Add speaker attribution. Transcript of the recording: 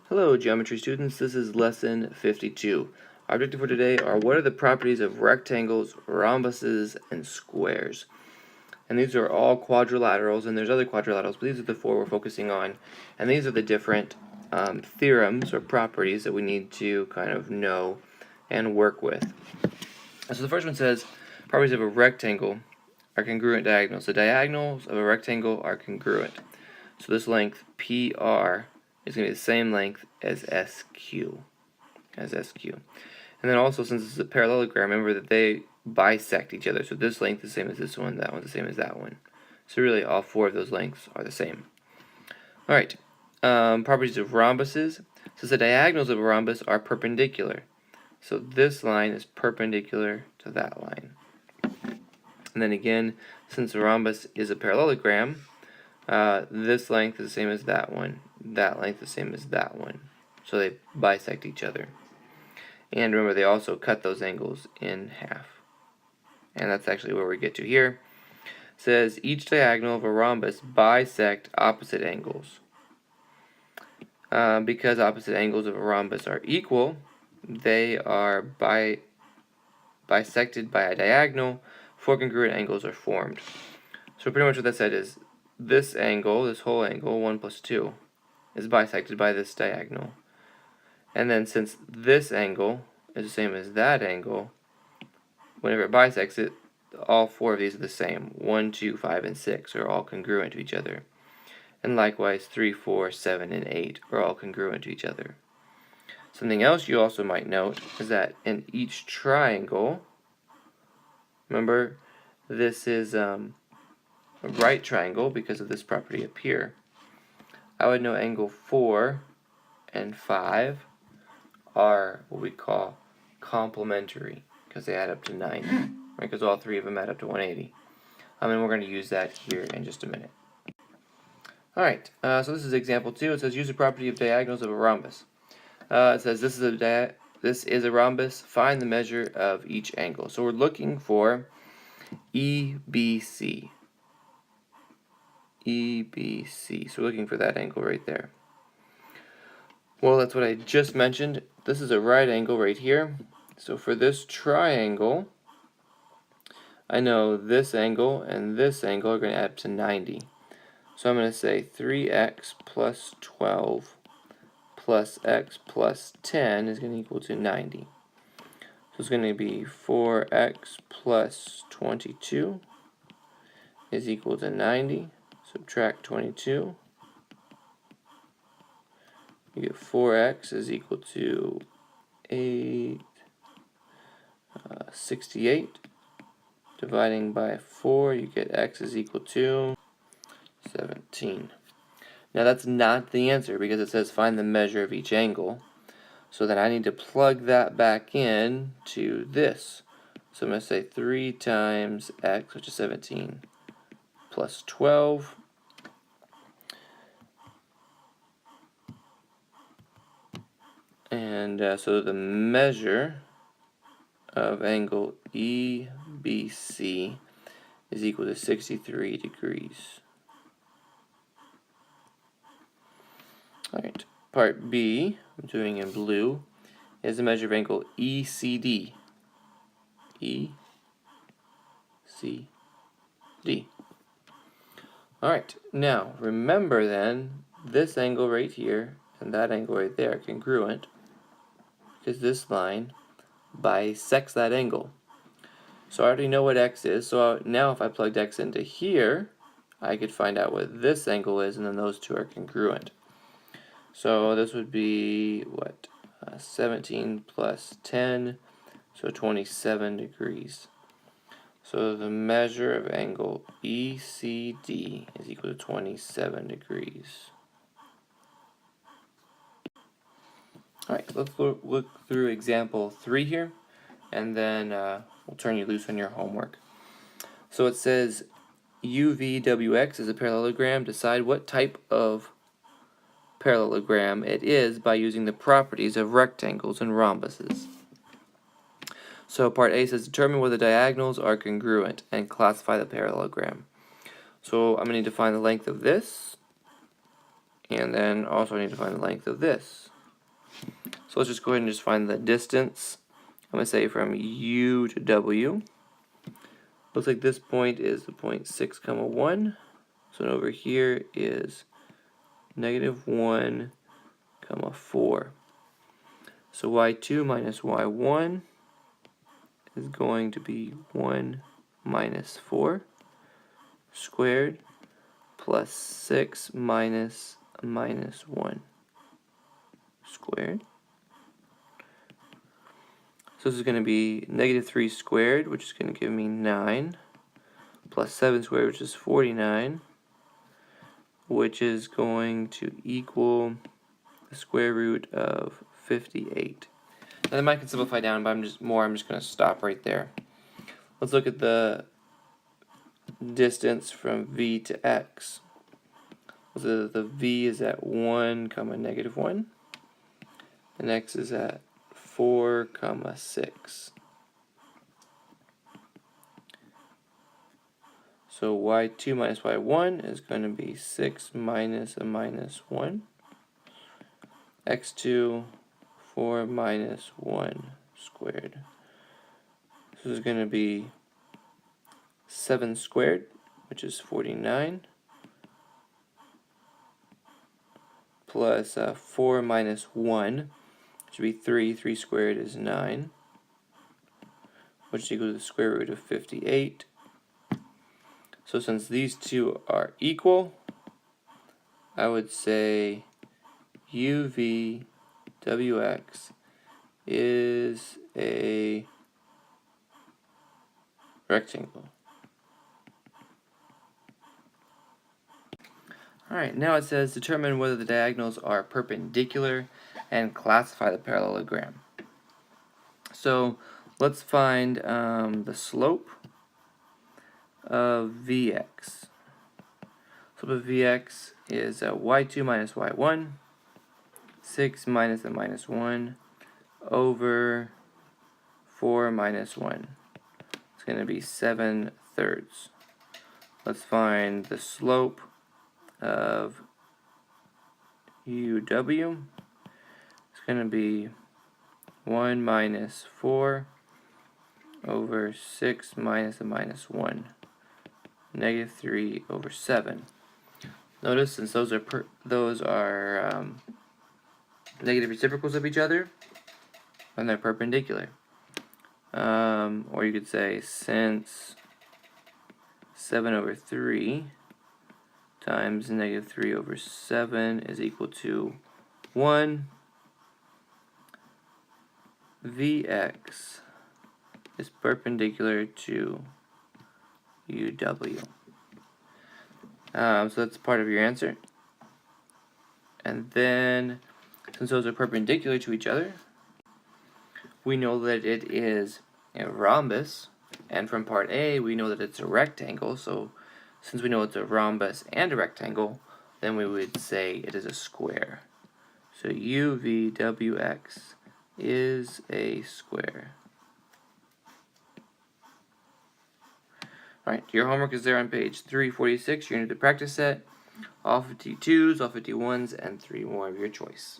Speaker 1: Hello, geometry students. This is lesson 52. Our objective for today are what are the properties of rectangles, rhombuses, and squares. And these are all quadrilaterals, and there's other quadrilaterals, but these are the four we're focusing on. And these are the different theorems or properties that we need to kind of know and work with. So the first one says properties of a rectangle are congruent diagonals. The diagonals of a rectangle are congruent. So this length PR is going to be the same length as SQ. And then also, since this is a parallelogram, remember that they bisect each other. So this length is the same as this one, that one's the same as that one. So really, all four of those lengths are the same. All right, properties of rhombuses. Since the diagonals of a rhombus are perpendicular, so this line is perpendicular to that line. And then again, since the rhombus is a parallelogram, this length is the same as that one. That length is the same as that one. So they bisect each other. And remember, they also cut those angles in half. And that's actually where we get to here. It says each diagonal of a rhombus bisect opposite angles. Because opposite angles of a rhombus are equal, they are bisected by a diagonal. Four congruent angles are formed. So pretty much what that said is this angle, this whole angle, 1 plus 2, is bisected by this diagonal. And then since this angle is the same as that angle, whenever it bisects it, all four of these are the same. 1, 2, 5, and 6 are all congruent to each other. And likewise, 3, 4, 7, and 8 are all congruent to each other. Something else you also might note is that in each triangle, remember, this is a right triangle because of this property up here. I would know angle 4 and 5 are what we call complementary because they add up to 90, right? Because all three of them add up to 180. And we're going to use that here in just a minute. Alright, so this is example 2. It says use the property of diagonals of a rhombus. It says this is a rhombus. Find the measure of each angle. So we're looking for EBC. EBC. So we're looking for that angle right there. Well, that's what I just mentioned. This is a right angle right here. So for this triangle, I know this angle and this angle are going to add up to 90. So I'm going to say 3x plus 12 plus x plus 10 is going to equal to 90. So it's going to be 4x plus 22 is equal to 90. Subtract 22. You get 4x is equal to 68. Dividing by 4, you get x is equal to 17. Now that's not the answer because it says find the measure of each angle. So then I need to plug that back in to this. So I'm going to say 3 times x, which is 17, plus 12. And so the measure of angle EBC is equal to 63 degrees. Alright, part B, I'm doing in blue, is the measure of angle ECD. ECD. Alright, now remember then, this angle right here and that angle right there are congruent because this line bisects that angle. So I already know what x is, so now if I plugged x into here, I could find out what this angle is, and then those two are congruent. So this would be, what, 17 plus 10, so 27 degrees. So the measure of angle ECD is equal to 27 degrees. Alright, let's look through example 3 here, and then we'll turn you loose on your homework. So it says UVWX is a parallelogram. Decide what type of parallelogram it is by using the properties of rectangles and rhombuses. So part A says determine whether diagonals are congruent and classify the parallelogram. So I'm going to need to find the length of this, and then also I need to find the length of this. So let's just go ahead and just find the distance. I'm going to say from U to W. Looks like this point is the point 6, 1. So over here is -1, 4. So y2 minus y1 is going to be 1 minus 4 squared plus 6 minus 1 squared. So this is going to be -3 squared, which is going to give me 9, plus 7 squared, which is 49, which is going to equal the square root of 58. Now that might can simplify down, but I'm just going to stop right there. Let's look at the distance from V to X. So the V is at 1, -1, and X is at 4, 6. So y2 minus y1 is going to be 6 minus a minus 1. x2, 4 minus 1 squared. So this is going to be 7 squared, which is 49, plus 4 minus 1, which would be 3. 3 squared is 9, which equals the square root of 58. So since these two are equal, I would say UVWX is a rectangle. Alright, now it says determine whether the diagonals are perpendicular and classify the parallelogram. So let's find the slope of Vx. Slope of Vx is y2 minus y1, 6 minus a minus 1 over 4 minus 1. It's going to be 7/3. Let's find the slope of UW. It's going to be 1 minus 4 over 6 minus a minus 1, -3 over 7. Notice since those are negative reciprocals of each other, and they're perpendicular. Or you could say since 7/3 times -3 over 7 is equal to 1, Vx is perpendicular to UW. So that's part of your answer. And then, since those are perpendicular to each other, we know that it is a rhombus. And from part A, we know that it's a rectangle. So since we know it's a rhombus and a rectangle, then we would say it is a square. So UVWX is a square. Alright, your homework is there on page 346. You're going to do the practice set, all 52s, all 51s, and 3 more of your choice.